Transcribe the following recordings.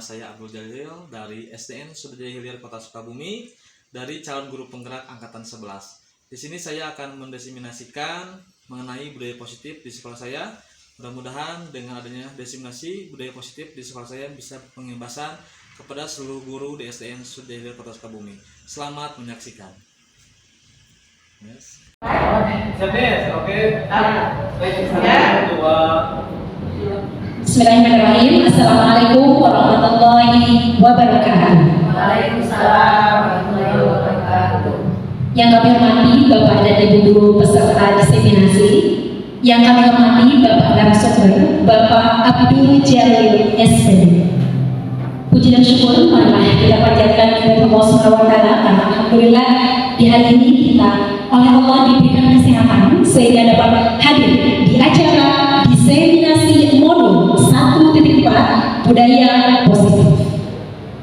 saya Abdul Jalil dari SDN Sudjaya Hilir Kota Sukabumi, dari calon guru penggerak angkatan 11. Di sini saya akan mendiseminasikan mengenai budaya positif di sekolah saya. Mudah-mudahan dengan adanya diseminasi budaya positif di sekolah saya bisa pengibasan kepada seluruh guru di SDN Sudjaya Hilir Kota Sukabumi. Selamat menyaksikan. Yes. Bismillahirrahmanirrahim. Assalamualaikum warahmatullahi wabarakatuh. Waalaikumsalam warahmatullahi wabarakatuh. Yang kami hormati Bapak dan Ibu guru peserta diseminasi, yang kami hormati Bapak narasumber Bapak Abdul Jalil SPD. Puji dan syukur marilah kita panjatkan kepada Allah Subhanahu wa Ta'ala, karena alhamdulillah di hari ini kita oleh Allah diberikan kesehatan sehingga dapat hadir di acara diseminasi modul 1.4 budaya positif.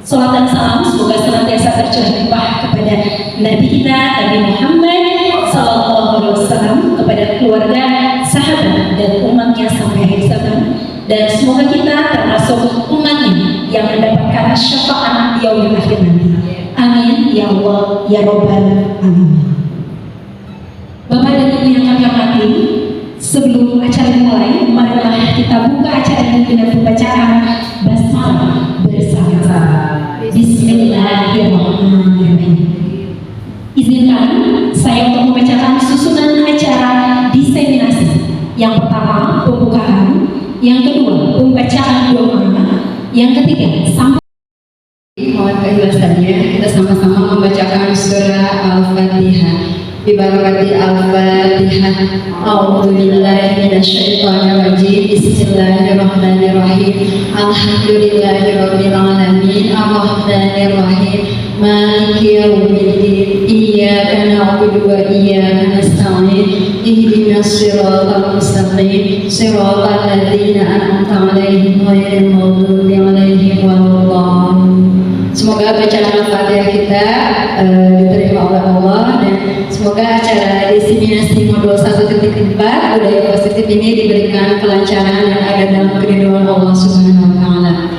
Salam dan salam semoga senantiasa tercurah kepada Nabi kita Nabi Muhammad SAW, kepada keluarga, sahabat dan umatnya sampai akhir zaman, dan semoga kita termasuk umatnya yang mendapatkan syafaat di yaumil akhir nanti. Amin ya Allah ya Rabbal alamin. Bapak dan Ibu yang kami hormati, sebelum acara dimulai, marilah kita buka acara ini dengan pembacaan basmalah bersama-sama. Bismillahirrahmanirrahim. Izinkan saya untuk membacakan susunan acara diseminasi. Yang pertama pembukaan, yang kedua pembacaan doa, yang ketiga sampai. Mohon keikhlasannya kita sama-sama membacakan surah Al-Fatihah. Bibarakati Al-Fatihah. A'udzu billahi minasyaitonir rajim. Bismillahirrahmanirrahim. Alhamdulillahirabbil alamin. Arrahmanir rahim. Maliki yaumiddin. Iyyaka na'budu wa iyyaka nasta'in. Ihdinas siratal mustaqim. Siratal ladzina an'amta 'alaihim ghairil maghdubi 'alaihim waladdallin. Semoga bacaan Al-Fatihah kita diterima oleh Allah, dan semoga acara diseminasi modul 1.4 budaya positif ini diberikan kelancaran dan ada dalam keridhaan Allah Subhanahu wa Ta'ala.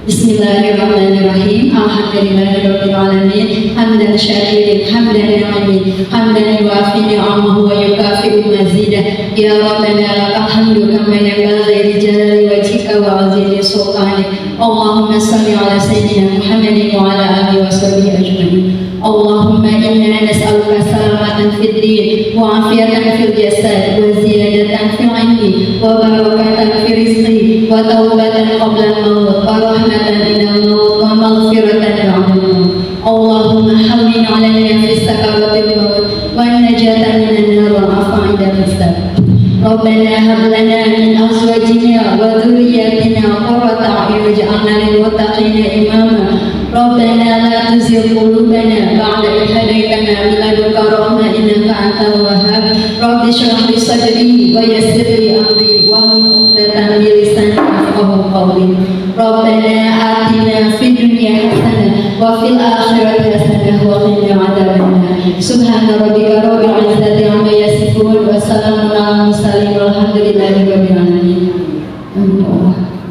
Bismillahirrahmanirrahim. Alhamdulillahirabbil alamin. Hamdan syakirin, hamdan na'imin, hamdan yuwafi ni'amahu wa yukafi'u mazidah. Ya Rabbana lakal hamdu kama yanbaghi li jalali wajhika wa 'azimi sultanik. Allahumma salli ala sayyidina Muhammadin wa ala alihi wa sahbihi ajma'in. Allahumma inna nas'aluka salamatan fid din wa afiyatan fil jasad wa ziyadatan fil ilmi wa barakatan fil rizqi wa taubatan qabla al-maut wa rahmatan inda al-maut wa maghfiratan ba'da al-maut. Allahumma hawwin 'alaina fi sakaratil maut wa najatan minan nar wa 'afwa 'inda al-hisab. Rabbana hab lana min azwajina wa dhurriyyatina qurrata a'yun waj'alna lil muttaqina imama. Rabbana la tuzigh qulubana ba'da idh hadaytana wa hab lana rahmatan innaka antal wahhab. Rabbi shrah li sadri wa yassir li amri wahlul 'uqdatam min lisani yafqahu qawli. Rabbana atina fid dunya hasanah wa fil akhirati hasanah wa qina 'adzabannar. Subhana rabbika rabbil 'izzati 'amma yasifun wa salamun 'alal mursalin walhamdulillahi rabbil alamin.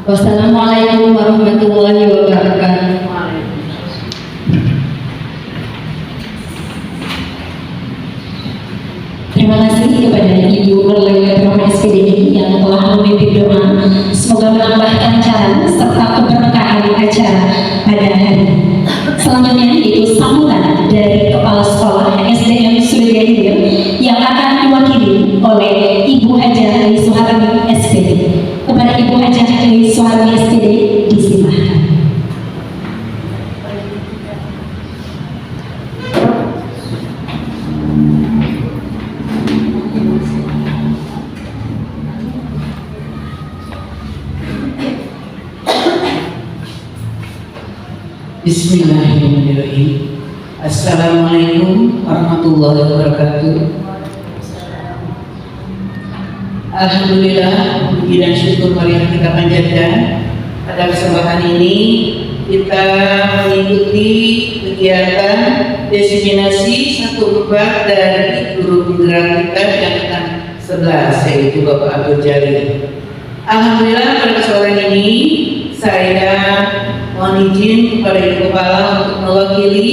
Wassalamualaikum warahmatullahi wabarakatuh. Terima kasih kepada Ibu Nurlaya Rahma SPD yang telah memimpin doa. Semoga menambahkan lancaran serta keberkahan acara pada hari ini. Selanjutnya yaitu sambutan dari Kepala Sekolah SDN Sudjaya Hilir yang akan diwakili oleh Ibu Hajah Eni Suharmi SPD. Kepada Ibu Hajah Eni Suharmi SPD disilakan. Bismillahirrahmanirrahim. Assalamualaikum warahmatullahi wabarakatuh. Alhamdulillah, puji dan syukur marilah kita panjatkan. Pada kesempatan ini kita mengikuti kegiatan diseminasi satu lebar dari guru penggerak kita di angkatan 11, yaitu Bapak Abdul Jalil. Alhamdulillah pada kesempatan ini saya mohon izin kepada Ibu Kepala untuk mewakili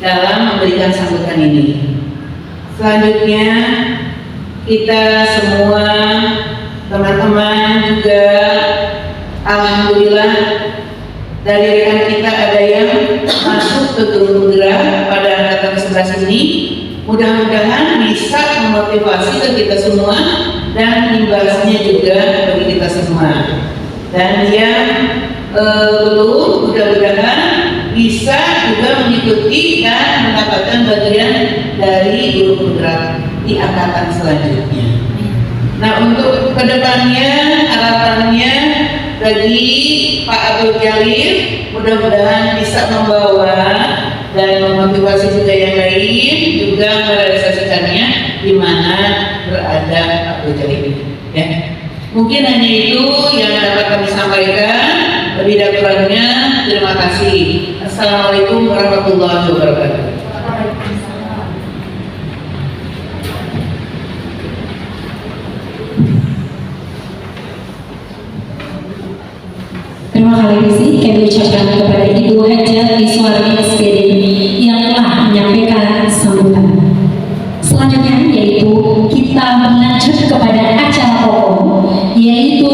dalam memberikan sambutan ini. Selanjutnya kita semua teman-teman juga alhamdulillah dari rekan kita ada yang masuk ke grup penggerak pada angkatan 11 ini. Mudah-mudahan bisa memotivasi ke kita semua dan imbasnya juga bagi kita semua. Dan yang belum, mudah-mudahan bisa juga mengikuti dan mendapatkan bagian dari grup penggerak di angkatan selanjutnya. Nah, untuk kedepannya harapannya bagi Pak Abdul Jalil mudah-mudahan bisa membawa dan memotivasi juga yang lain juga merealisasikannya di mana berada Pak Abdul Jalil ini. Ya. Mungkin hanya itu yang dapat kami sampaikan. Lebih dan kurangnya terima kasih. Assalamualaikum warahmatullahi wabarakatuh. Terima kasih kami ucapkan kepada Ibu Haja Iswarni SPD yang telah menyampaikan sambutan. Selanjutnya yaitu kita melanjut kepada acara pokok yaitu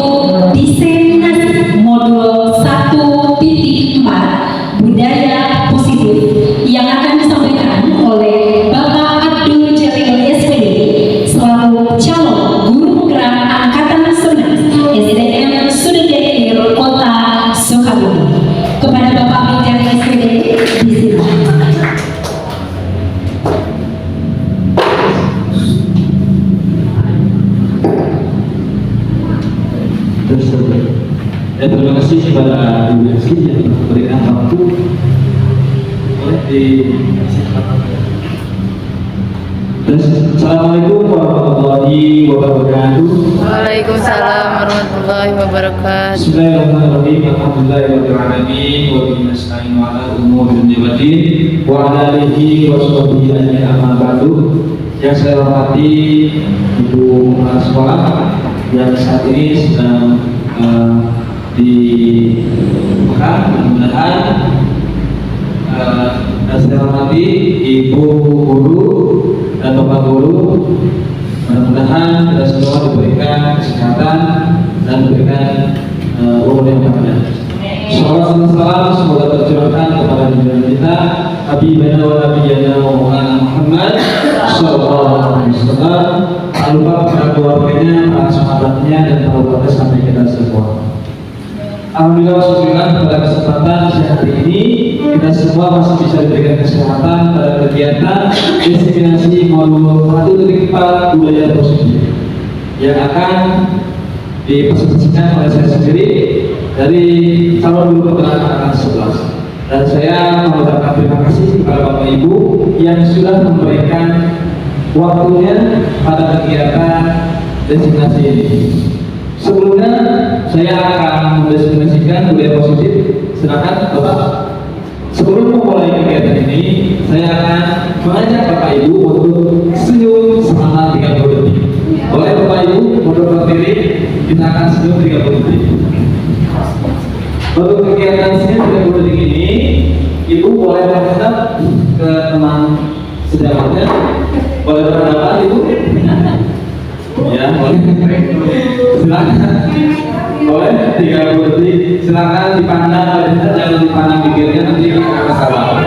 diseminasi modul 1.4 budaya positif yang akan disampaikan oleh Bapak Abdul Jalil SPD selaku calon guru penggerak angkatan 11 SDM Sudirjaya Kota Sukabumi. Kepada Bapak Abdul Jalil SPD disilakan. Dan terima kasih kepada Ibu Yansi yang memberikan waktu Assalamualaikum warahmatullahi wabarakatuh. Waalaikumsalam warahmatullahi wabarakatuh. Bismillahirrahmanirrahim. Alhamdulillahirabbil alamin wa bihi nasta'in ala umuri dunya waddin wa ala alihi wa sahbihi ajmain amma ba'du. Yang saya hormati Ibu Kepala Sekolah yang saat ini sedang di Mekah, mudah-mudahan dan saya hormati Ibu Guru dan Bapak Guru, mudah-mudahan kita semua diberikan kesehatan dan diberikan umur yang panjang. Salawat dan salam semoga tercurahkan kepada junjungan kita Habibana wa Nabiyana wa Maulana Muhammad sallallahu alaihi wasallam, tak lupa kepada keluarganya, para sahabatnya dan para warga sampai kita semua. Alhamdulillah syukurlah pada kesempatan siang hari ini kita semua masih bisa diberikan kesehatan pada kegiatan diseminasi modul 1.4 budaya positif yang akan dipresentasikan oleh saya sendiri dari calon guru penggerak angkatan 11. Dan saya mengucapkan terima kasih kepada Bapak Ibu yang sudah memberikan waktunya pada kegiatan diseminasi ini. Sebelumnya saya akan mendefinisikan budaya positif. Silakan Bapak. Sebelum memulai kegiatan ini, saya akan mengajak Bapak Ibu untuk senyum selama 30 detik. Boleh Bapak Ibu mundur berdiri, kita akan senyum 30 detik. Untuk kegiatan senyum 30 detik ini, Ibu boleh menghadap ke teman sejawatnya. Boleh berhadapan Ibu? Ya, boleh. Silakan. Boleh 30 detik. Silakan dipandang, jangan dipandang pikirnya nanti akan salah.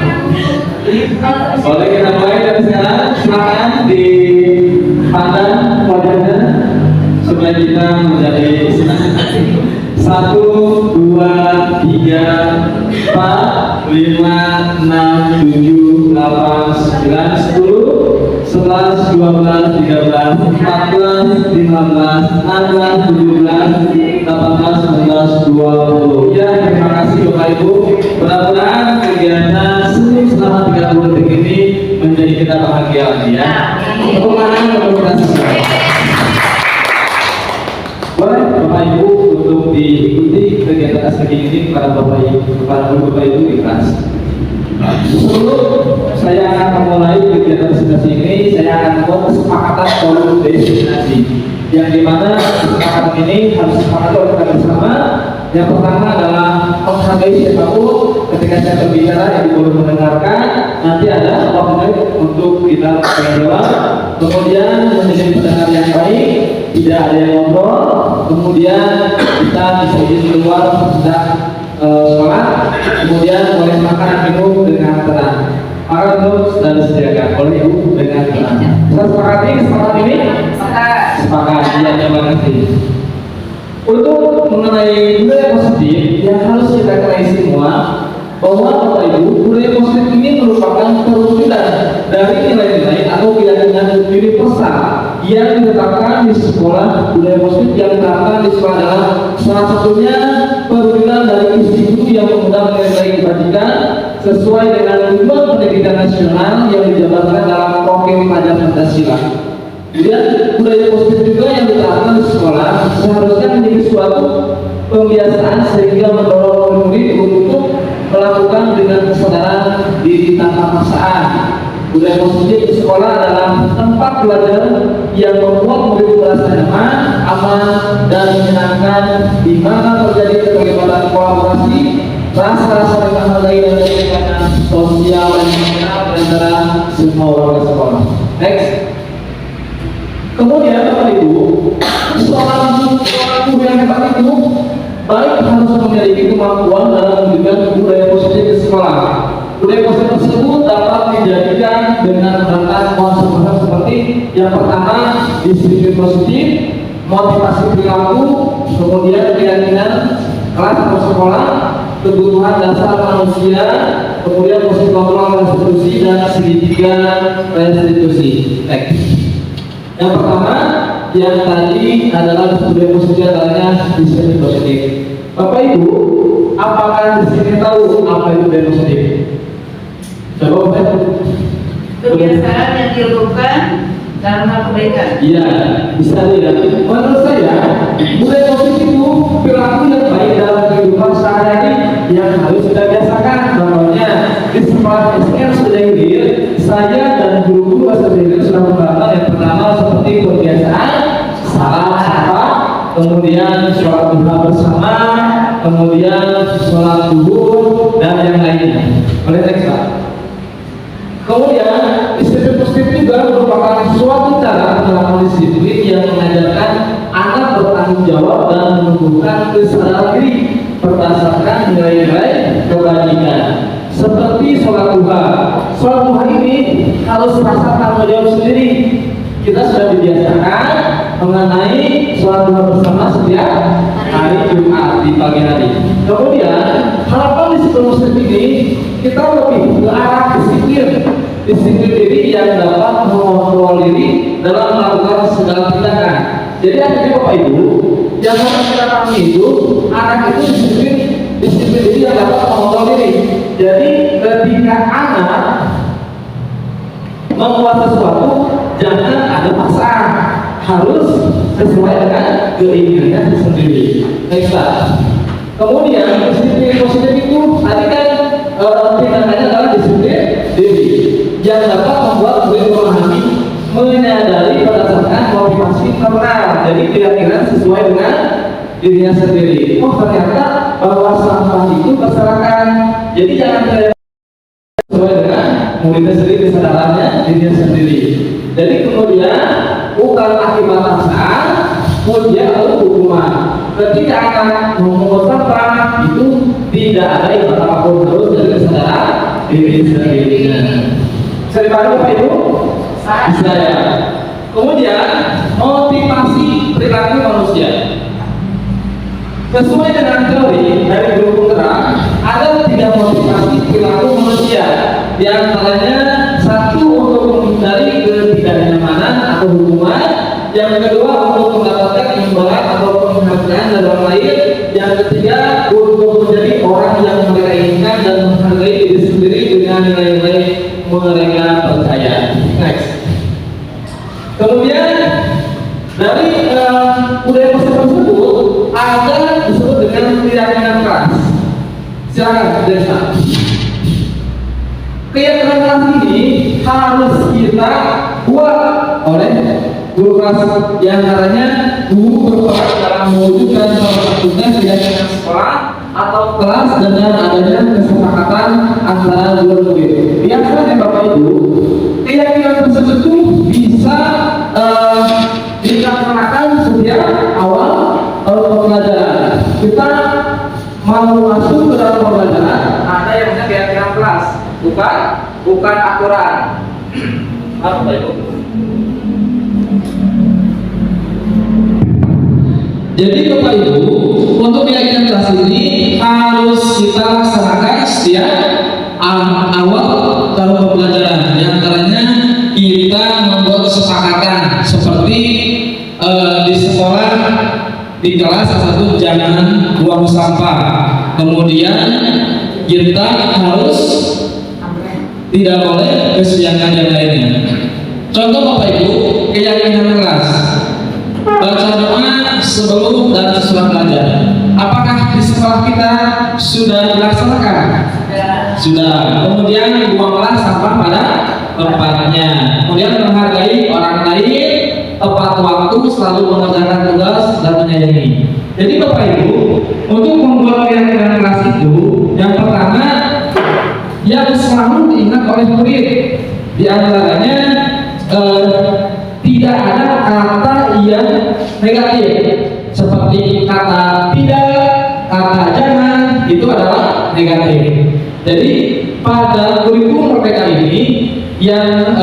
Boleh kita mulai dari sekarang. Silakan dipandang wajahnya supaya kita menjadi senang. 1, 2, 3, 4, 5, 6, 7, 8, 9, 10, 11, 12, 13, 14, 15, 16, 17, 18, 19, 20, ya, terima kasih Bapak Ibu. Mudah-mudahan kegiatan senyum selama 30 detik ini menjadi kita bahagia lagi ya. Tepuk tangan untuk kita semua. Boleh Bapak Ibu untuk diikuti kegiatan asli ini para Bapak Ibu, para Bapak Ibu di kelas. Sebelum saya akan memulai kegiatan presentasi ini, saya akan membuat kesepakatan forum destinasi yang dimana kesepakatan ini harus disepakati oleh kita bersama. Yang pertama adalah menghargai siapapun. Ketika saya berbicara, ibu boleh mendengarkan. Nanti ada waktu untuk kita berjawab. Kemudian menjadi pendengar yang baik, tidak ada yang ngobrol. Kemudian kita bisa izin keluar tidak sholat. Kemudian boleh makan dan minum dengan tenang. Maka terus dan disediakan oleh ibu dengan tenang. Kita sepakati kesempatan ini? Sepakat. Ya, terima kasih. Untuk mengenai budaya positif yang harus kita kenai semua, bahwa Bapak Ibu, budaya positif ini merupakan perwujudan dari nilai-nilai atau keyakinan universal yang ditetapkan di sekolah. Budaya positif yang ditetapkan di sekolah adalah salah satunya perwujudan dari institusi yang mengundang nilai-nilai kebajikan sesuai dengan tujuan pendidikan nasional yang dijabarkan dalam program pelajaran Pancasila. Kemudian budaya positif juga yang diterapkan di sekolah seharusnya menjadi suatu pembiasaan sehingga mendorong murid untuk melakukan dengan kesadaran diri tanpa paksaan. Budaya positif di sekolah adalah tempat belajar yang membuat murid merasa nyaman, aman, dan menyenangkan, di mana terjadi kegiatan kolaborasi, rasa saling menghargai dan kegiatan sosial dan emosional di antara semua warga sekolah. Next. Kemudian Bapak Ibu, seorang guru yang hebat itu baik harus memiliki kemampuan dalam menunjukkan budaya positif di sekolah. Budaya positif tersebut dapat dijadikan dengan menggunakan konsep-konsep seperti yang pertama, disiplin positif, motivasi perilaku, kemudian keyakinan kelas atau sekolah, kebutuhan dasar manusia, kemudian posisi kontrol restitusi dan segitiga restitusi. Yang pertama, yang tadi adalah budaya positif adanya disiplin positif. Bapak Ibu, apakah di sini tahu apa itu budaya positif? Coba Bapak. Kebiasaan yang dilakukan dalam hal kebaikan. Iya, bisa dilihat. Menurut saya, budaya positif itu perilaku yang baik dalam kehidupan sehari-hari yang harus kita biasakan. Contohnya, di sekolah SDN sudah hadir, saya dan guru-guru bahasa Inggris sudah membahas yang pertama seperti kebiasaan salam sapa, kemudian sholat duha bersama, kemudian sholat zuhur dan yang lainnya. Boleh next Pak. Kemudian disiplin positif juga merupakan suatu cara penerapan disiplin yang mengajarkan anak bertanggung jawab dan menumbuhkan kesadaran diri berdasarkan nilai-nilai kebajikan. Seperti sholat duha. Sholat duha ini harus rasa tanggung jawab sendiri. Kita sudah dibiasakan mengenai sholat duha bersama setiap hari Jumat di pagi hari. Kemudian harapan disiplin positif ini kita lebih ke arah disiplin diri yang dapat mengontrol diri dalam melakukan segala tindakan. Jadi akhirnya Bapak Ibu, yang harus kita pahami itu anak itu disiplin diri yang dapat mengontrol diri. Jadi ketika anak membuat sesuatu, jangan ada paksaan, harus sesuai dengan keinginannya sendiri. Baiklah. Kemudian disiplin positif itu tadi kan tindakannya adalah disiplin diri yang dapat membuat murid memahami, menyadari berdasarkan motivasi internal. Jadi kira-kira sesuai dengan dirinya sendiri. Oh ternyata bahwa sampah itu berserakan. Jadi jangan sesuai dengan muridnya sendiri, kesadarannya dirinya sendiri. Jadi kemudian bukan akibat paksaan, kemudian lalu hukuman. Ketika akan memungut sampah itu tidak ada ibarat apapun, harus dari kesadaran diri sendiri. Bisa dipahami Bapak Ibu? Bisa ya. Kemudian motivasi perilaku manusia. Sesuai dengan teori dari guru penggerak, ada 3 motivasi perilaku manusia. Di antaranya satu untuk menghindari ketidaknyamanan atau hukuman, yang kedua untuk mendapatkan imbalan atau penghargaan dari orang lain, yang ketiga untuk menjadi orang yang mereka inginkan dan menghargai diri sendiri dengan nilai-nilai mereka percaya. Next. Kemudian dari budaya positif tersebut ada disebut dengan keyakinan keras. Silakan Desa. Keyakinan keras ini harus kita buat oleh guru kelas, yang antaranya guru berperan dalam mewujudkan salah satunya keyakinan sekolah atau kelas dengan adanya kesepakatan antara dua murid. Biasanya Bapak Ibu, keyakinan tersebut itu bisa dilaksanakan setiap awal pembelajaran. Kita mau masuk ke dalam pembelajaran, ada yang namanya keyakinan kelas, bukan aturan. Apa itu? Jadi Bapak Ibu, untuk keyakinan kelas ini harus kita laksanakan setiap awal dalam pembelajaran. Di antaranya kita membuat kesepakatan seperti di sekolah, di kelas satu jangan buang sampah. Kemudian kita harus tidak boleh kesenjangan yang lainnya. Contoh Bapak Ibu, keyakinan kelas, baca doa sebelum dan sesudah belajar. Apakah di sekolah kita sudah dilaksanakan? Sudah. Kemudian buanglah sampah pada tempatnya. Kemudian menghargai orang lain, tepat waktu, selalu mengerjakan tugas dan menyayangi. Jadi Bapak Ibu, untuk membuat keyakinan kelas itu, yang pertama yang selalu diingat oleh murid, di antaranya tidak ada kata yang negatif seperti kata tidak, kata jangan, itu adalah negatif. Jadi pada kurikulum Merdeka ini yang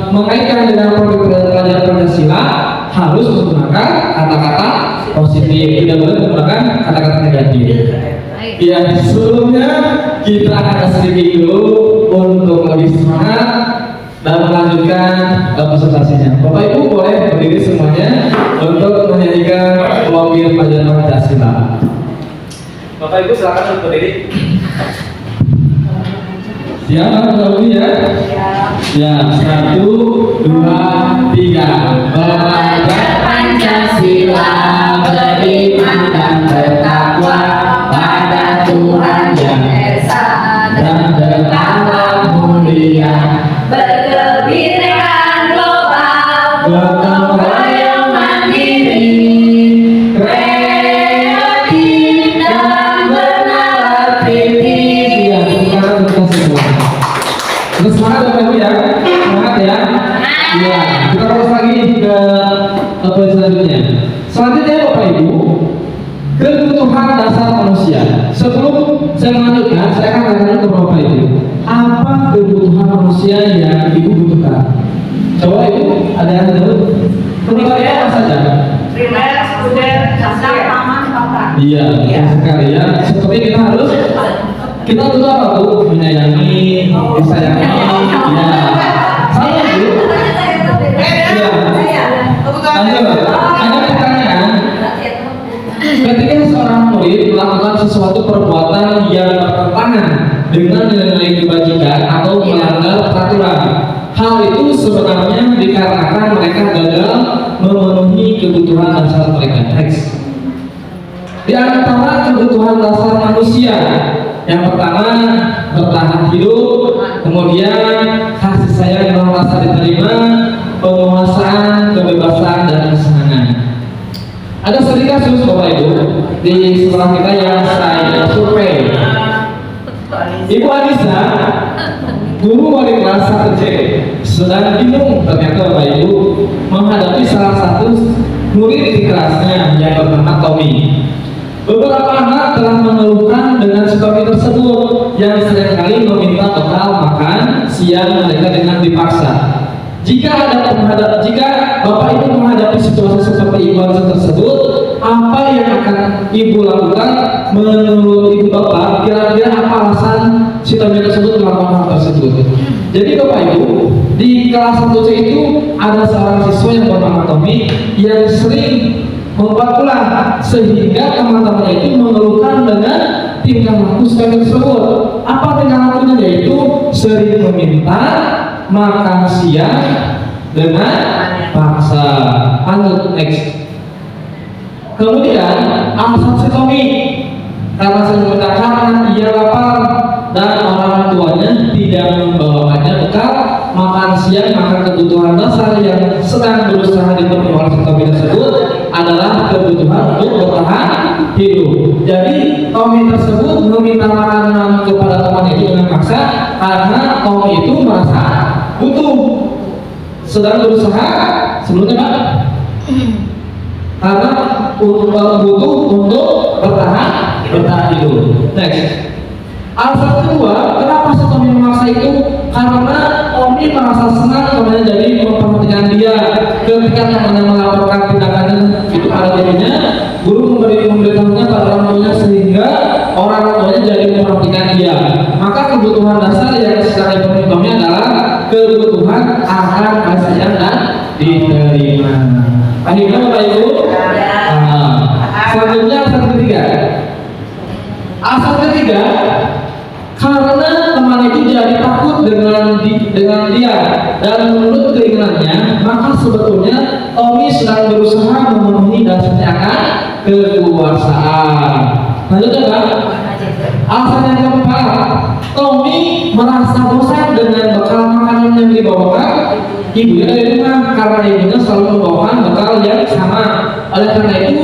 mengaitkan dengan pelajaran Pancasila harus menggunakan kata-kata positif, tidak boleh menggunakan kata-kata negatif. Ya, sebelumnya kita akan sedikit dulu untuk lebih semangat dan melanjutkan presentasinya. Bapak Ibu boleh berdiri semuanya untuk menyanyikan Wamir Pelajaran Pancasila. Bapak Ibu silakan berdiri. Siap dulu ya. Ya, 1, 2, 3. Belajar Pancasila, beriman dan bertakwa pada Tuhan yang esa dan bertakwa mulia. Berkebinekaan global, gotong royong mandiri, kreatif dan bernalar kritis. Ya, sekarang kita semua. Terus semangat Bapak ya, semangat ya. Ya, kita terus lagi ke poin selanjutnya. Selanjutnya Bapak Ibu, kebutuhan dasar manusia. Sebelum saya melanjutkan, saya akan tanya ke Bapak Ibu, apa kebutuhan manusia yang Ibu butuhkan? Coba Ibu, ada yang tahu? Kebutuhan apa saja? Primer, sekunder, dasar, taman, papan. Iya, betul sekali ya. Seperti kita butuh apa Bu? Menyayangi, disayangi. Ya, saya Bu. Ya. Ada pertanyaan. Ketika seorang murid melakukan sesuatu perbuatan yang bertentangan dengan nilai kebajikan atau melanggar peraturan, hal itu sebenarnya dikarenakan mereka gagal memenuhi kebutuhan dasar mereka. Next. Di antara kebutuhan dasar manusia, yang pertama bertahan hidup, kemudian kasih sayang yang merasa diterima, penguasaan, kebebasan dan kesenangan. Ada studi kasus Bapak Ibu di sekolah kita yang saya survei. Ibu Anissa, guru wali kelas 1C, sedang bingung ternyata Bapak Ibu menghadapi salah satu murid di kelasnya yang bernama Tommy. Beberapa anak telah mengeluhkan dengan situasi tersebut yang seringkali meminta bekal makan siang mereka dengan dipaksa. Jika Bapak Ibu menghadapi situasi seperti Ibu tersebut, apa yang akan Ibu lakukan? Menurut Ibu Bapak, kira-kira apa alasan si Tommy tersebut melakukan hal tersebut? Jadi Bapak Ibu, di kelas 1C itu ada seorang siswa yang bernama Tommy yang sering membuat ulah sehingga teman-temannya itu mengeluhkan dengan tingkah laku tersebut. Apa tingkah lakunya? Yaitu sering meminta makan siang dengan paksa. Next. Kemudian alasan si Tommy karena karena ia lapar dan orang tuanya tidak membawakannya bekal makan siang, maka kebutuhan dasar yang sedang berusaha dipenuhi oleh si Tommy tersebut adalah kebutuhan untuk bertahan hidup. Jadi Tommy tersebut meminta makanan kepada teman itu dengan paksa karena Tommy itu merasa butuh, sedang berusaha sebelumnya Pak, karena butuh untuk bertahan hidup. Next. Alasan kedua, kenapa si Tommy memaksa itu? Karena Tommy merasa senang temannya jadi memperhatikan dia. Ketika temannya melaporkan tindakannya itu pada dirinya, guru memberitahunya pada orang tuanya sehingga orang tuanya jadi memperhatikan dia. Maka kebutuhan dasar yang secara dipenuhi Tommy adalah kebutuhan akan kasih sayang dan diterima. Akhirnya Bapak Ibu, selanjutnya alasan ketiga. Alasan ketiga, karena teman itu jadi takut dengan dia dan menurut keinginannya, maka sebetulnya Tommy sedang berusaha memenuhi dasarnya akan kekuasaan. Lanjutnya Pak, alasan yang keempat, Tommy merasa bosan dengan bekal makanan yang dibawakan ibunya dari rumah karena ibunya selalu membawakan bekal yang sama. Oleh karena itu,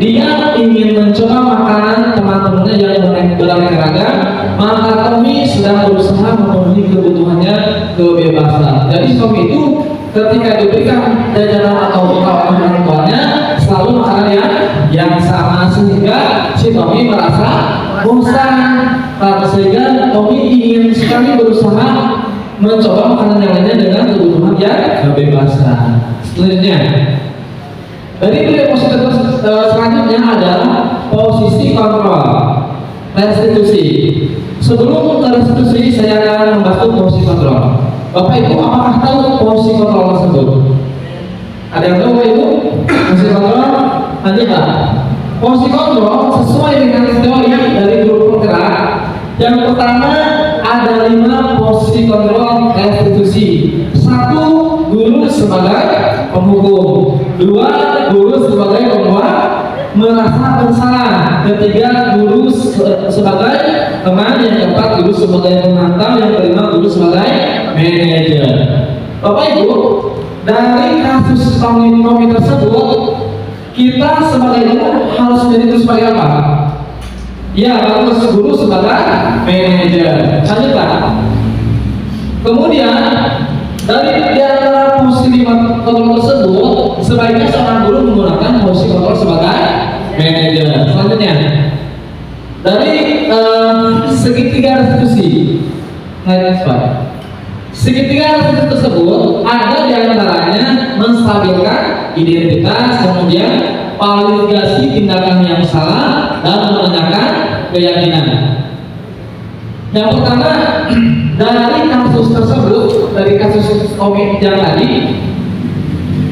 dia ingin mencoba makanan teman-temannya yang beraneka ragam, maka Tommy sedang berusaha memenuhi kebutuhannya kebebasan. Jadi Tommy itu ketika diberikan jajanan atau bekal oleh orang tuanya selalu makanan yang sama sehingga si Tommy merasa bosan, sehingga Tommy ingin sekali berusaha mencoba makanan yang lainnya dengan kebutuhan yang kebebasan. Selanjutnya, dari budaya positif selanjutnya adalah posisi kontrol, restitusi. Sebelum ke restitusi, saya akan membahas posisi kontrol. Bapak Ibu, apakah tahu posisi kontrol tersebut? Ada yang tahu Bapak Ibu? Posisi kontrol? Nanti Pak. Posisi kontrol sesuai dengan teori dari guru penggerak. Yang pertama ada 5 posisi kontrol restitusi. 1. Guru sebagai penghukum. 2. Guru sebagai pembuat merasa bersalah. 3. Guru sebagai teman. Yang 4. Guru sebagai pemantau. Yang 5. Guru sebagai manajer. Bapak Ibu, dari kasus Tommy tersebut, kita sebagai guru harus menjadi sebagai apa? Ya, harus guru sebagai manajer. Lanjutkan. Kemudian dari antara posisi kontrol tersebut, sebaiknya seorang guru menggunakan posisi kontrol sebagai manajer. Selanjutnya, dari segitiga restitusi, segitiga restitusi tersebut ada di antaranya menstabilkan identitas, kemudian validasi tindakan yang salah dan menanyakan keyakinan. Yang pertama, dari kasus tersebut, dari kasus Tommy yang tadi,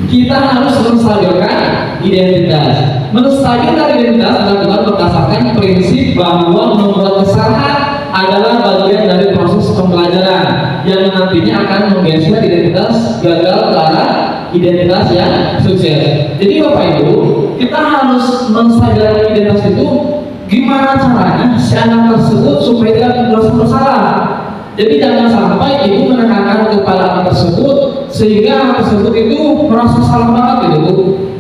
kita harus menstabilkan identitas. Menstabilkan identitas dilakukan berdasarkan prinsip bahwa membuat kesalahan adalah bagian dari proses pembelajaran yang nantinya akan menggeser identitas gagal ke arah identitas yang sukses. Jadi Bapak Ibu, kita harus menstabilkan identitas itu gimana caranya si anak tersebut supaya tidak merasa bersalah. Jadi jangan sampai ibu menekankan kepada anak tersebut sehingga anak tersebut itu merasa salah banget gitu.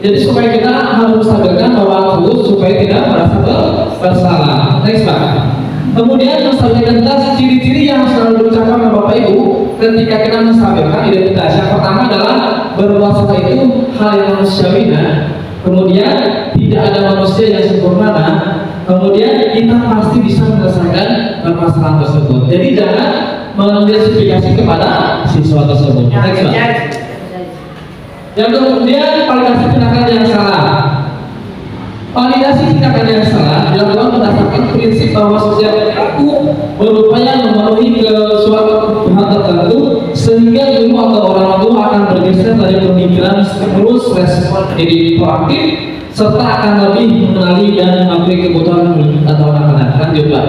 Jadi supaya kita harus menstabilkan bahwa anak tersebut supaya tidak merasa bersalah. Next Pak. Kemudian menstabilkan identitas, ciri-ciri yang selalu diucapkan oleh Bapak Ibu ketika kita menstabilkan identitas. Yang pertama adalah berpuasa itu hal yang manusiawi. Kemudian tidak ada manusia yang sempurna. Kemudian kita pasti bisa menyelesaikan permasalahan tersebut. Jadi jangan menjustifikasi kepada siswa tersebut. Next Pak. Yang kemudian validasi tindakan yang salah. Validasi tindakan yang salah dilakukan berdasarkan prinsip bahwa setiap pelaku berupaya memenuhi suatu kebutuhan tertentu sehingga guru atau orang tua akan bergeser dari pemikiran stimulus respon jadi proaktif serta akan lebih mengenali dan mengakui kebutuhan atau anak-anak. Lanjut Pak.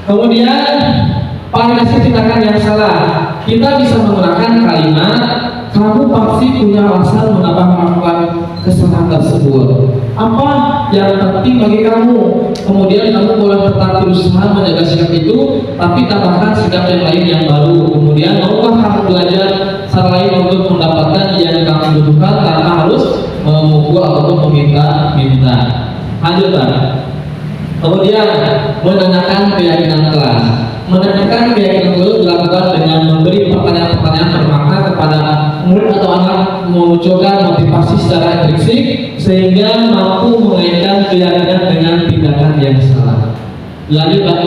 Kemudian validasi tindakan yang salah, kita bisa menggunakan kalimat kamu pasti punya alasan mengapa melakukan kesalahan tersebut. Apa yang penting bagi kamu? Kemudian kamu boleh tetap berusaha menjaga sikap itu, tapi tambahkan sikap yang lain yang baru. Kemudian maukah kamu belajar cara lain untuk mendapatkan yang kamu butuhkan tanpa harus memukul ataupun meminta. Lanjut Pak. Kemudian menanyakan keyakinan kelas. Menanyakan keyakinan kelas dilakukan dengan memberi pertanyaan-pertanyaan bermakna kepada murid atau anak, memunculkan motivasi secara intrinsik sehingga mampu mengaitkan keyakinan dengan tindakan yang salah. Lanjut Pak.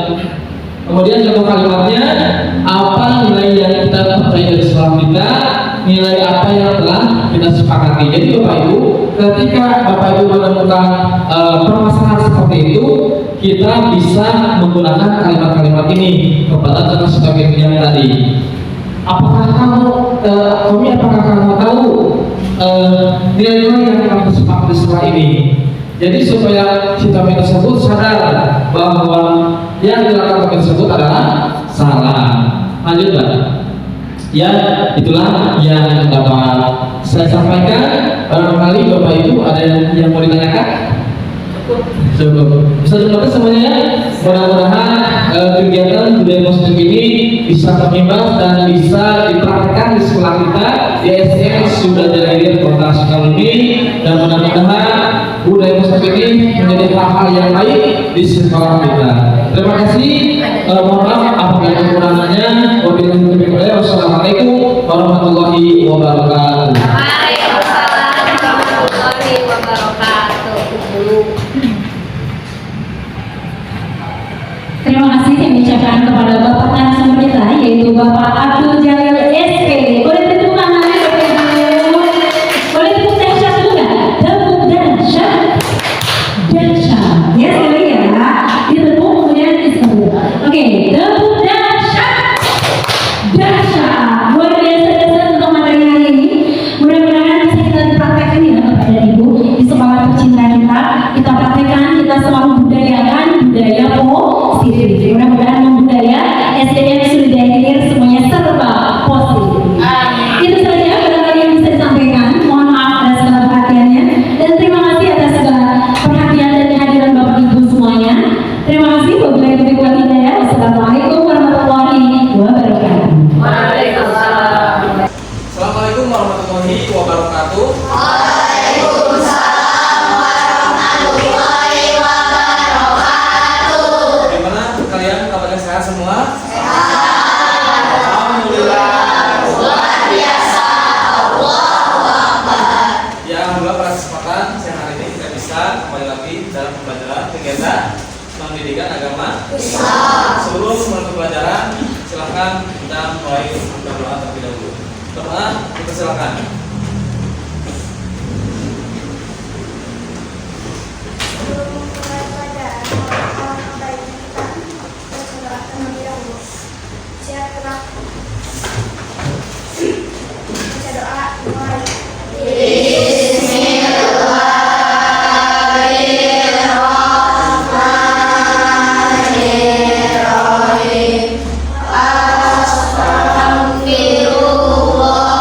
Kemudian contoh kalimatnya, apa nilai yang kita percaya dari sekolah kita, nilai apa yang telah kita sepakati. Jadi Bapak Ibu, ketika Bapak Ibu menemukan permasalahan seperti itu, kita bisa menggunakan kalimat-kalimat ini kepada teman sebagai yang tadi. Apakah kamu tahu nilai-nilai yang telah disepakati di sekolah ini? Jadi supaya si kami tersebut sadar bahwa yang dilakukan tersebut adalah salah. Lanjut Pak. Ya, itulah yang dapat saya sampaikan. Barangkali Bapak Ibu ada yang mau ditanyakan? Cukup. Bisa dilakukan semuanya ya. Mudah-mudahan kegiatan budaya positif ini bisa terimbas dan bisa dipraktikkan di sekolah kita di SDN sudah Hilir Kota Sukabumi, dan mudah-mudahan budaya positif ini menjadi hal-hal yang baik di sekolah kita. Terima kasih. Mohon maaf apabila kekurangannya. Wassalamualaikum warahmatullahi wabarakatuh. Waalaikumsalam warahmatullahi wabarakatuh. Terima kasih kami ucapkan kepada Bapak narasumber kita, yaitu Bapak Abdul Jalil SPD. Boleh tepuk tangannya Bapak Ibu? Boleh tepuk dahsyat dulu nggak? Tepuk dahsyat, dahsyat. Ya sekali ya, ditepuk kemudian disebut. Oke, tepuk dahsyat, dahsyat. Luar biasa dasar untuk materi hari ini. Mudah-mudahan bisa kita praktekkan ya Bapak dan Ibu di sekolah tercinta kita. Kita praktekkan, kita selalu budayakan budaya positif. Mudah-mudahan membudaya SDN sudah Hilir semuanya serba positif. Itu saja barangkali yang bisa disampaikan. Mohon maaf atas segala perhatiannya, dan terima kasih atas segala perhatian dan kehadiran Bapak Ibu semuanya. Terima kasih. Wabillahi taufiq wal hidayah. Wassalamualaikum warahmatullahi wabarakatuh. Waalaikumsalam. Assalamualaikum warahmatullahi wabarakatuh. Gimana kalian, kabarnya sehat semua? Alhamdulillah. Luar biasa. Ya, alhamdulillah pada kesempatan siang hari ini kita bisa kembali lagi dalam pembelajaran kegiatan pendidikan agama Islam. Sebelum mulai pembelajaran, silakan kita mulai berdoa terlebih dahulu. Berdoa, kita silakan. Astagfirullah.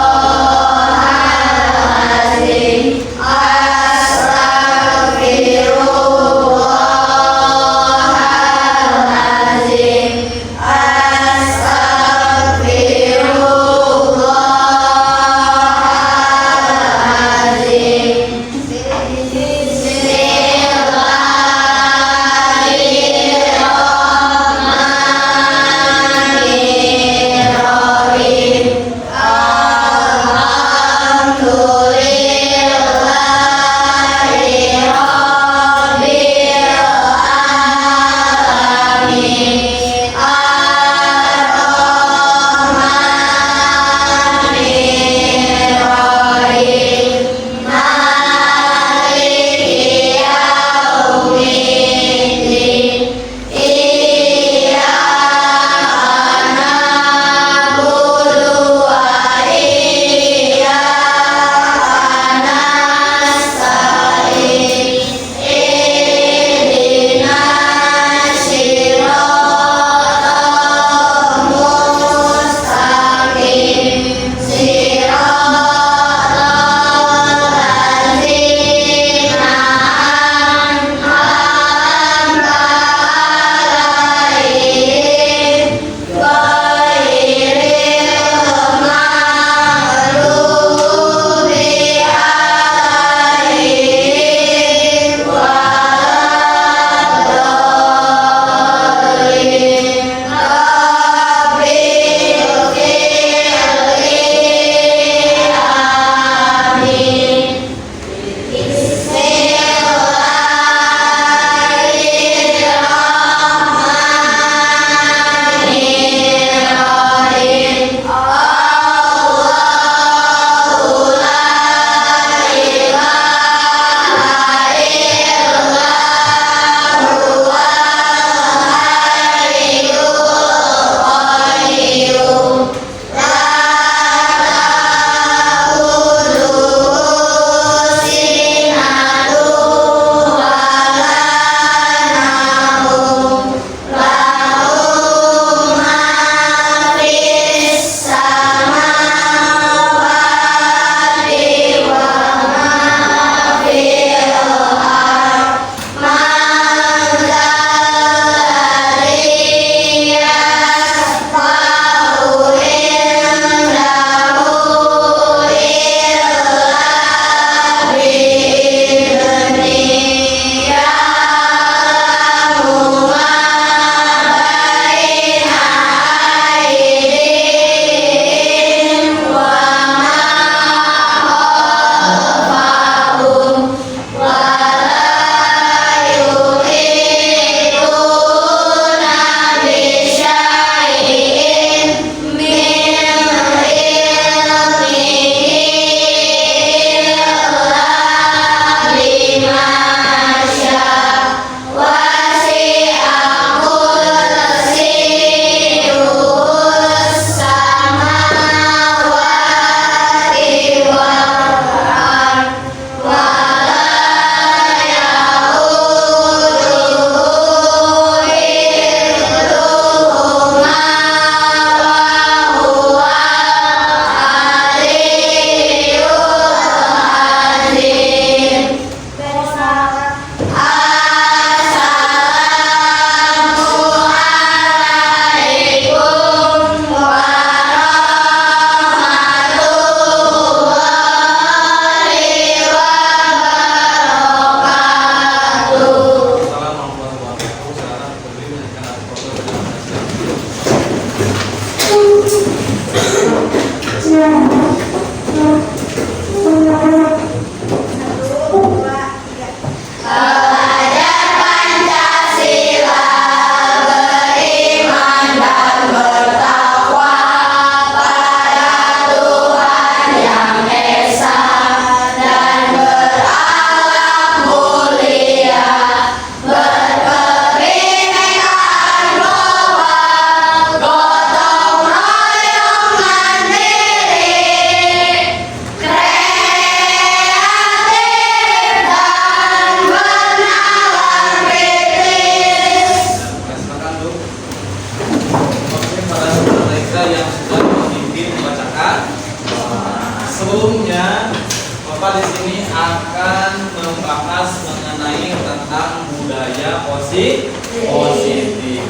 ini akan membahas mengenai tentang budaya positif.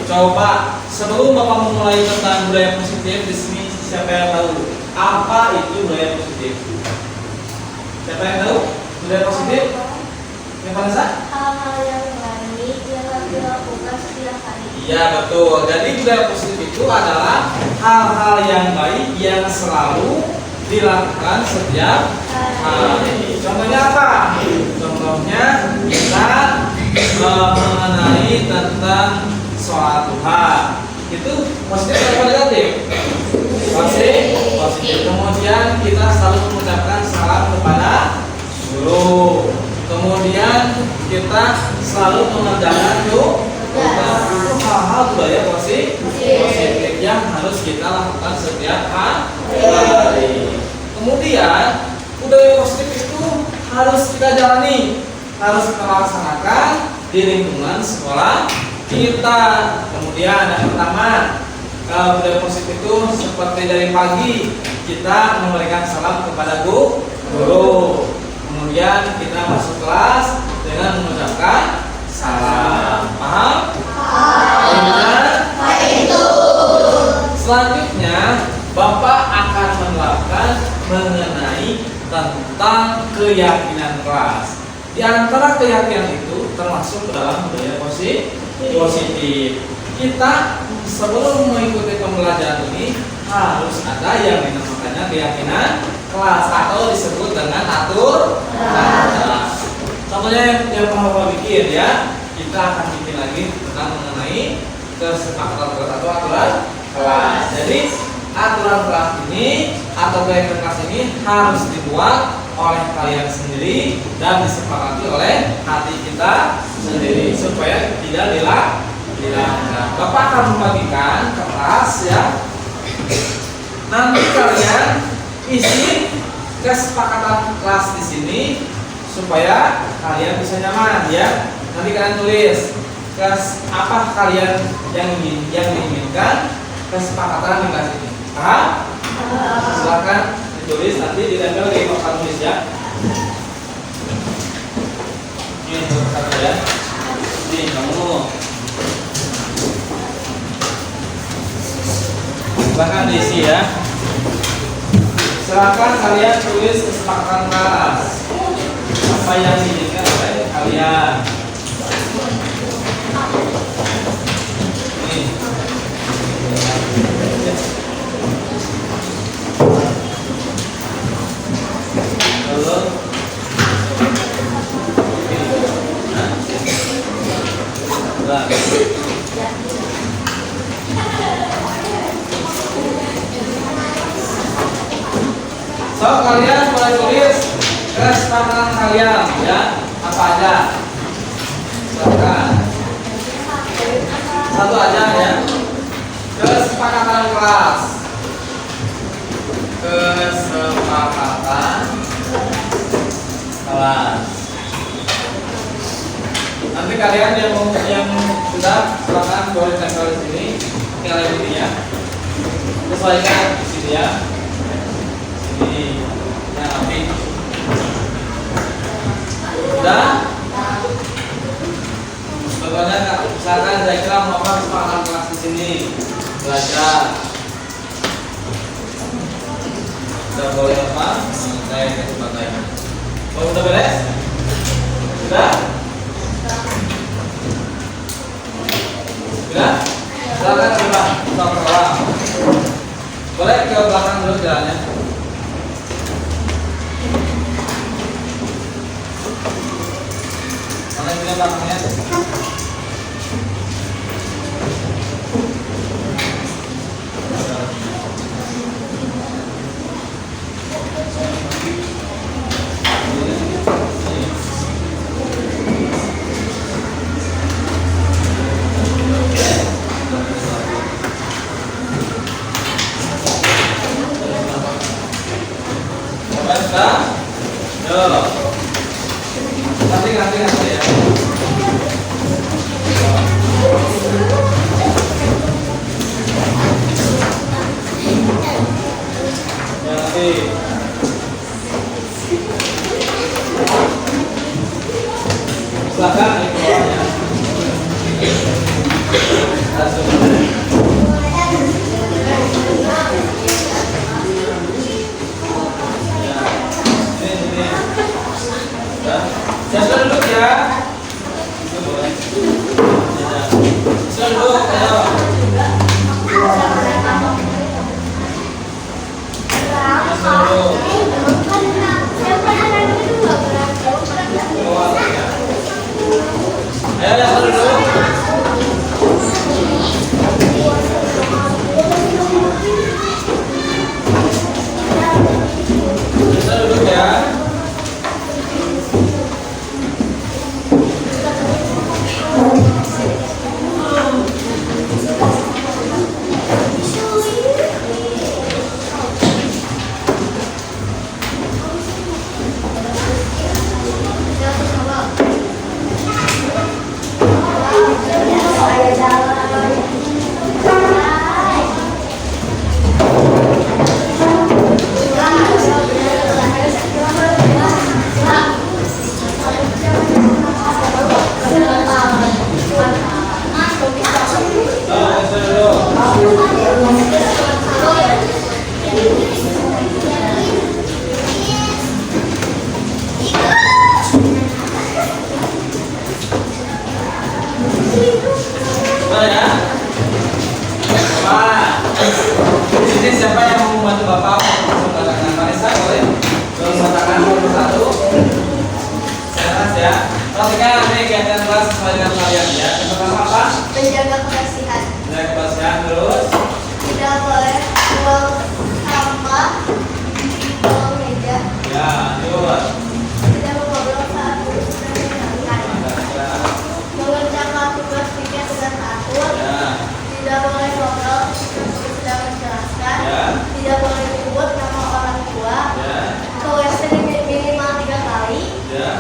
Coba sebelum Bapak memulai tentang budaya positif, di sini siapa yang tahu apa itu budaya positif? Siapa yang tahu budaya positif? Yang Vanessa? Hal-hal yang baik yang dilakukan setiap hari. Iya betul. Jadi budaya positif itu adalah hal-hal yang baik yang selalu dilakukan setiap hari. Contohnya apa? Contohnya kita mengenai tentang sholat duha. Itu positif atau negatif? Positif. Kemudian kita selalu mengucapkan salam kepada guru. Kemudian kita selalu mengerjakan itu hal-hal budaya positif yang harus kita lakukan setiap hari. Kemudian budaya positif itu harus kita jalani, harus kita laksanakan di lingkungan sekolah kita. Kemudian yang pertama, budaya positif itu seperti dari pagi kita memberikan salam kepada guru. Kemudian kita masuk kelas dengan mengucapkan salam. Paham? Selanjutnya Bapak akan menerapkan mengenai tentang keyakinan kelas. Di antara keyakinan itu termasuk ke dalam budaya positif. Kita sebelum mengikuti pembelajaran ini harus ada yang dinamakannya keyakinan kelas atau disebut dengan atur kelas. Contohnya yang pernah Bapak bikin ya, kita akan bikin lagi tentang mengenai kesepakatan atau aturan kelas. Jadi aturan kelas ini atau keyakinan kelas ini harus dibuat oleh kalian sendiri dan disepakati oleh hati kita sendiri supaya tidak dilanggar. Bapak akan membagikan ke kelas ya. Nanti kalian isi kesepakatan kelas di sini supaya kalian bisa nyaman ya. Nanti kalian tulis apa kalian yang diinginkan kesepakatan di kelas ini. Paham? Silakan ditulis, nanti ditempel di papan tulis ya. Ini satu ya. Ini kamu. Silakan diisi ya. Silakan kalian tulis kesepakatan kelas. Apa yang diinginkan oleh kalian. Ini. Lalu. Nah. So kalian boleh tulis kesepakatan kalian ya, apa aja? Silakan. Satu aja ya. Kesepakatan kelas. Kesepakatan kelas. Nanti kalian yang sudah silakan boleh tempel di sini. Tinggal ini ya. Sesuaikan di sini ya. Ini yang api. Sudah? Contohnya misalkan saya kira mau apa kesepakatan kelas di sini belajar. Sudah boleh apa? Saya kasih pakaian. Oh, sudah beres? Sudah? Sudah? Silakan coba coba. Boleh ke belakang dulu jalannya. Mana yang punya belakangnya? Nanti ya. Ya nanti. belakang naik ke bawah ya. Langsung. Siapa duduk ya? Siapa duduk? Ayo. Ayo, siapa duduk? Siapa duduk ya? Mana ya? Pak, di sini siapa yang mau membantu Bapak? Silakan Vanessa, boleh? Tolong tangan nomor 1. Silakan ya. Perhatikan ini kegiatan kelas sesuai dengan kalian ya. Yang pertama apa? Menjaga kebersihan. Menjaga kebersihan, terus Tidak boleh buang sampah di bawah meja. ya, terus Tidak mengobrol saat duduk sedang menyenangkan. Mengerjakan tugas pikir dengan teratur. ya, Tidak boleh ngobrol ketika guru sedang menjelaskan. ya, Tidak boleh menyebut nama orang tua. ya, Ke WC minimal 3 kali. ya,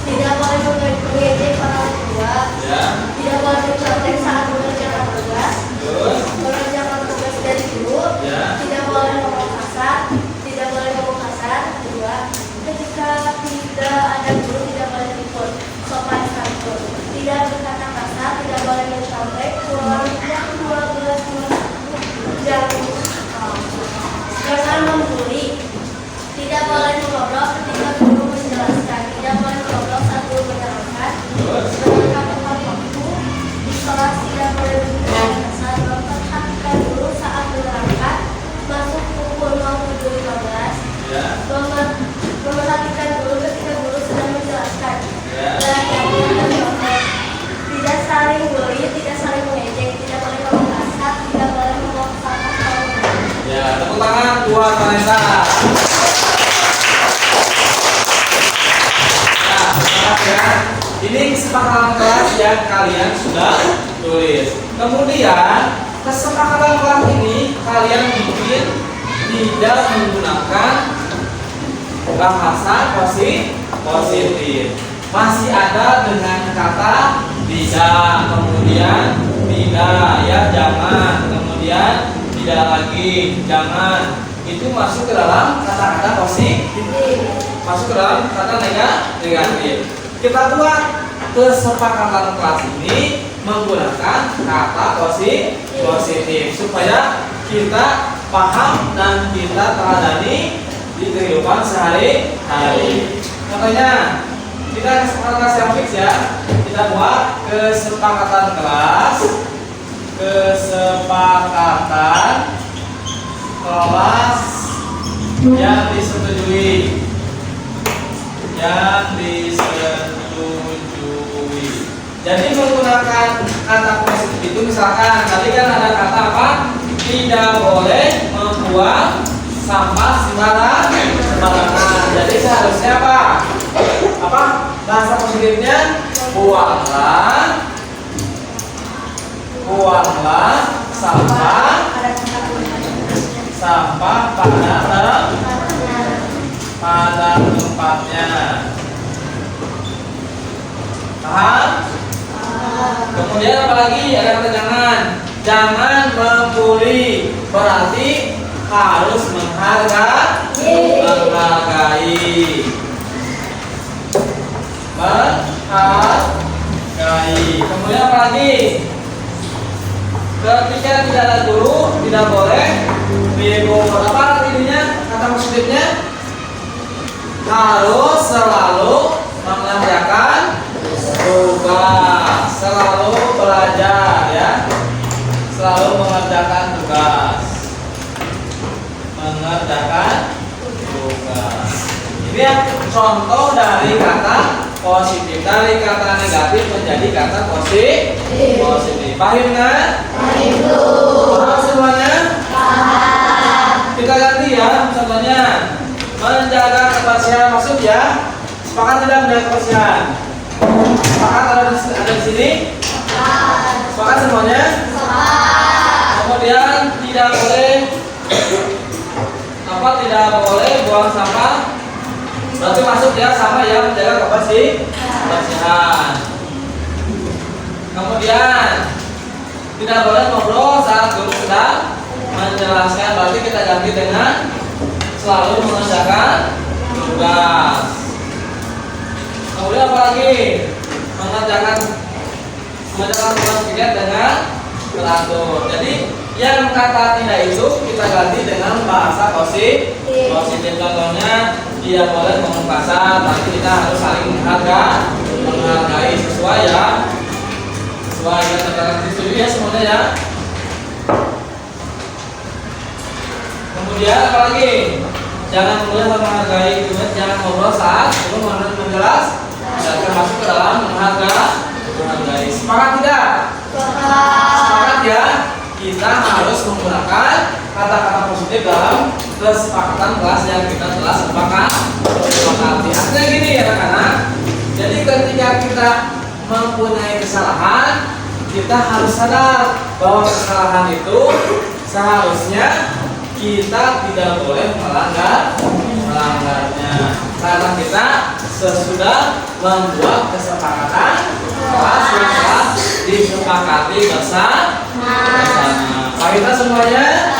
Tidak boleh mengejek orang tua. ya, Tidak boleh mencontek saat mengerjakan tugas. terus Mengerjakan tugas dari guru. ya, Tidak boleh ngomong kasar. Tidak boleh ngomong kasar. Kedua, ketika tidak ada guru tidak boleh ikut sopan santun. Tidak berkata kasar. Tidak boleh mencontek. Jangan membuli. Tidak boleh mengobrol ketika guru menjelaskan. Tidak boleh mengobrol saat guru menerangkan. terus Menegakkan tepat waktu. Di kelas tidak boleh berbicara kasar. Memperhatikan guru saat menerangkan. Masuk pukul 07.15. ya, Memerhatikan guru ketika guru sedang menjelaskan. ya, Belajar dan contek. Tidak saling bully, tidak saling mengejek, tidak boleh ngomong kasar, tidak boleh ngomong salah kalau ya. Tepuk tangan buat Vanessa. Nah, sekarang ya, ini kesepakatan kelas yang kalian sudah tulis. Kemudian kesepakatan kelas ini kalian bikin tidak menggunakan bahasa positif. Masih ada dengan kata tidak, kemudian tidak ya jangan, kemudian tidak lagi jangan. Itu masuk ke dalam kata-kata positif, masuk ke dalam kata negatif. Kita buat kesepakatan kelas ini menggunakan kata positif supaya kita paham dan kita teladani di kehidupan sehari-hari. Contohnya kita kesepakatan kelas yang fix ya. Kita buat kesepakatan kelas yang disetujui. Jadi menggunakan kata positif itu misalkan tadi kan ada kata apa? Tidak boleh membuang sampah sembarangan. Jadi seharusnya apa? Bahasa positifnya buanglah sampah pada tempatnya. Paham? Kemudian apalagi ada kata jangan membuli, berarti harus menghargai. Baik. Kemudian apa lagi? Ketika tidak ada guru, tidak boleh apa intinya kata positifnya harus selalu mengerjakan tugas, selalu belajar ya, selalu mengerjakan tugas, mengerjakan tugas. Ini yang contoh dari kata positif, dari kata negatif menjadi kata positif. Paham nggak? Paham semuanya? Kita ganti ya, contohnya menjaga kebersihan, maksud ya sepakat tidak menjaga kebersihan? Sepakat ada di sini? Sepakat semuanya? Kemudian tidak boleh buang sampah. Berarti masuk ya sama ya menjaga kebersihan. Kemudian tidak boleh ngobrol saat guru sedang menjelaskan. Berarti kita ganti dengan selalu mengerjakan tugas. Kemudian apa lagi? Mengerjakan tugas kita dengan teratur. Jadi yang kata tidak itu kita ganti dengan bahasa positif. Contohnya dia boleh ngomong kasar, tapi kita harus saling menghargai sesuai ya. Sesuai yang terkait di studio ya semuanya ya. Kemudian apa lagi? Jangan boleh menghargai, jangan ngobrol saat belum menjelaskan. Termasuk ke dalam menghargai. Sepakat tidak? Sepakat ya. Kita harus menggunakan kata-kata positif dalam kesepakatan kelas yang kita telah sepakati. Artinya gini ya anak-anak. Jadi ketika kita mempunyai kesalahan, kita harus sadar bahwa kesalahan itu seharusnya kita tidak boleh melanggarnya, karena kita sesudah membuat kesepakatan kelas yang telah disepakati bersama. Pak kita semuanya?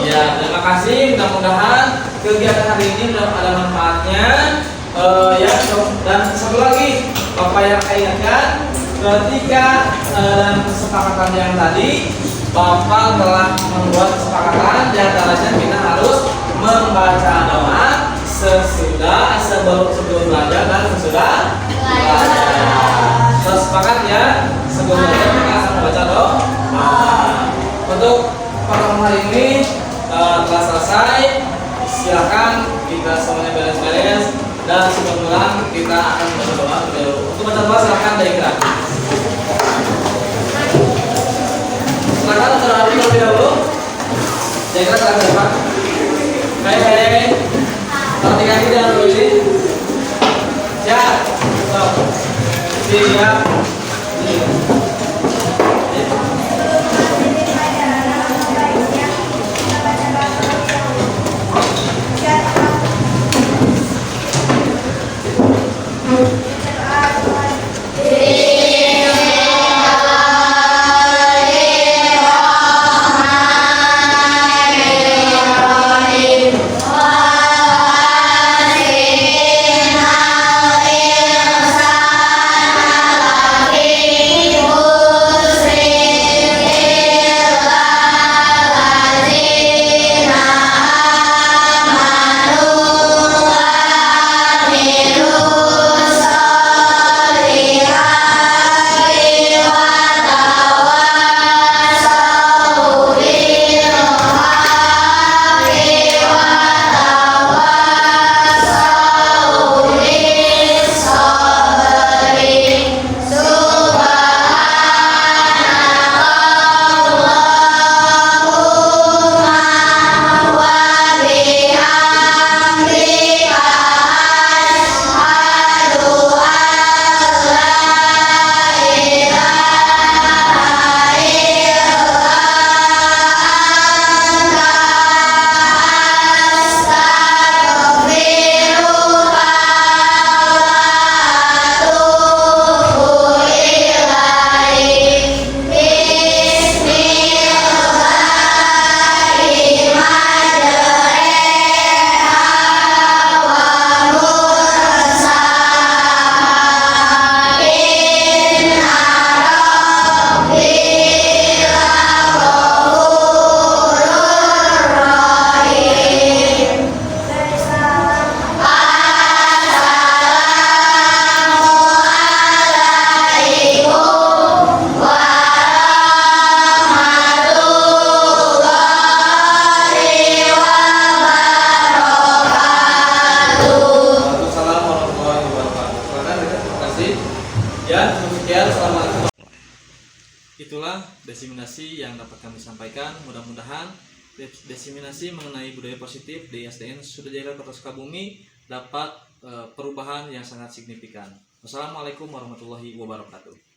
Iya, terima kasih. Mudah-mudahan kegiatan hari ini ada manfaatnya. Ya, dan satu lagi, Bapak yang saya ingatkan, ketika dalam kesepakatan yang tadi, Bapak telah membuat kesepakatan, diantaranya kita harus membaca doa sebelum belajar dan sesudah belajar. Sepakat ya, sebelum belajar kita akan membaca doa. Untuk pertemuan hari ini telah selesai. Silakan kita semuanya beres-beres dan sebelum pulang kita akan membaca doa dulu. Untuk baca doa silakan dari gerak. Silakan terlebih dahulu. Jaga gerak depan. Hei, perhatikan ini dan dulu ini. Siap. Siap. Terima kasih. Ya, sekian. Assalamualaikum. Itulah desiminasi yang dapat kami sampaikan. Mudah-mudahan desiminasi mengenai budaya positif di SDN Sudajaya Kota Sukabumi dapat perubahan yang sangat signifikan. Wassalamualaikum warahmatullahi wabarakatuh.